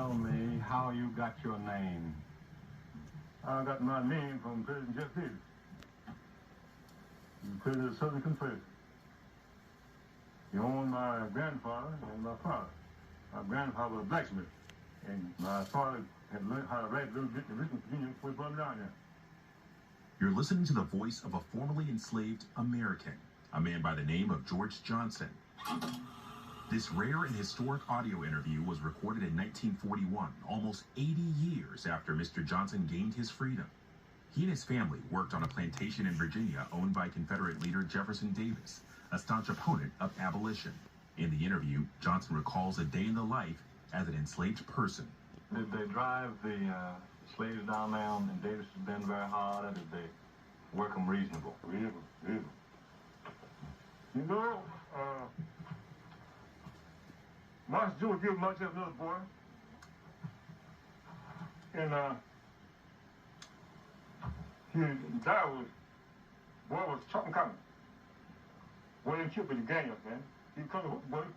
tell me how you got your name? I got my name from President Jeff Davis, the President of the Southern Confederacy. He owned my grandfather and my father. My grandfather was a blacksmith, and my father had learned how to write little bit of written Virginia before he brought me down there. You're listening to the voice of a formerly enslaved American, a man by the name of George Johnson. This rare and historic audio interview was recorded in 1941, almost 80 years after Mr. Johnson gained his freedom. He and his family worked on a plantation in Virginia owned by Confederate leader Jefferson Davis, a staunch opponent of abolition. In the interview, Johnson recalls a day in the life as an enslaved person. Did they drive the slaves down there and Davis has been very hard, or did they work them reasonable? Reasonable. You know, Martin Jr. gave much to another boy, and he died with, boy was chopping cotton. Boy didn't kill, but he gang, you understand? He come to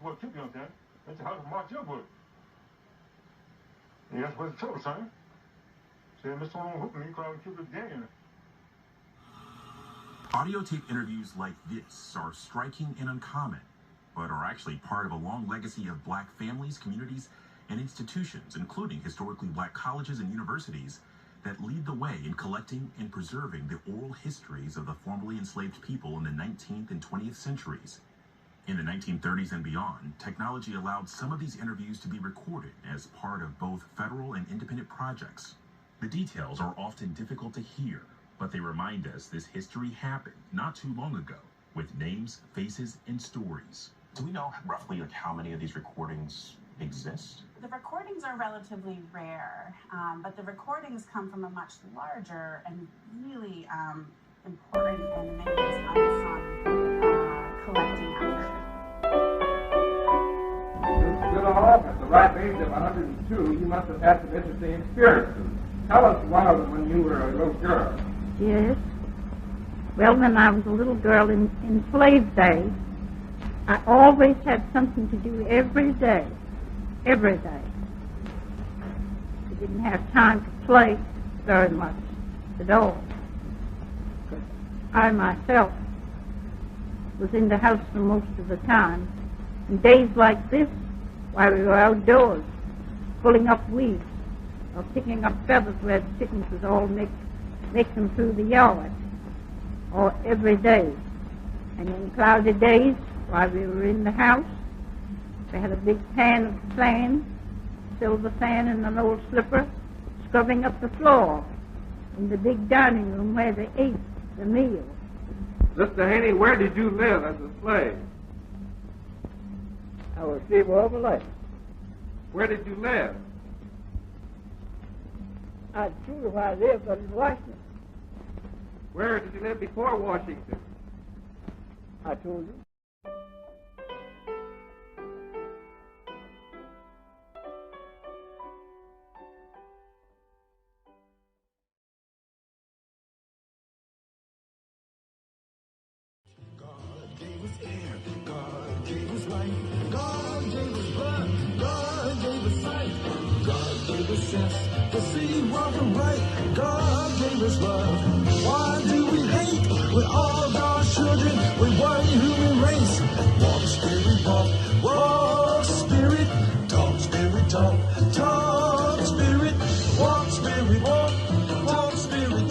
boy kill, you understand? That's how to march your boy. And that's what's the trouble, son. Say, Mr. Long hook me, he called him kill the gang. Audio tape interviews like this are striking and uncommon, but are actually part of a long legacy of black families, communities, and institutions, including historically black colleges and universities, that lead the way in collecting and preserving the oral histories of the formerly enslaved people in the 19th and 20th centuries. In the 1930s and beyond, technology allowed some of these interviews to be recorded as part of both federal and independent projects. The details are often difficult to hear, but they remind us this history happened not too long ago, with names, faces, and stories. Do we know roughly how many of these recordings exist? The recordings are relatively rare, but the recordings come from a much larger and really important and in many ways unsung collecting effort. Good old, at the ripe age of 102, you must have had some interesting experiences. Tell us one of them when you were a little girl. Yes. Well, when I was a little girl in enslaved days, I always had something to do every day. Every day. I didn't have time to play very much at all. Because I myself was in the house for most of the time. And days like this, while we were outdoors, pulling up weeds or picking up feathers where the chickens would all make them through the yard, or every day. And in cloudy days, while we were in the house, we had a big pan of sand, silver sand and an old slipper, scrubbing up the floor in the big dining room where they ate the meal. Mr. Haney, where did you live as a slave? I was a slave all my life. Where did you live? I told you where I lived, but in Washington. Where did you live before Washington? I told you. God gave us air, God gave us life, God gave us blood, God gave us sight, God gave us sense to see wrong from right, God gave us love. Why do we hate? We're all God's children, we're one human race. Walk spirit, walk spirit, talk spirit, talk spirit, walk spirit, walk spirit,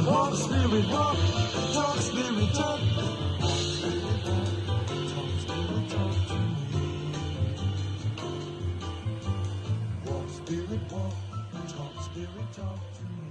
walk spirit, talk spirit, talk. Spirit walk, talk to me.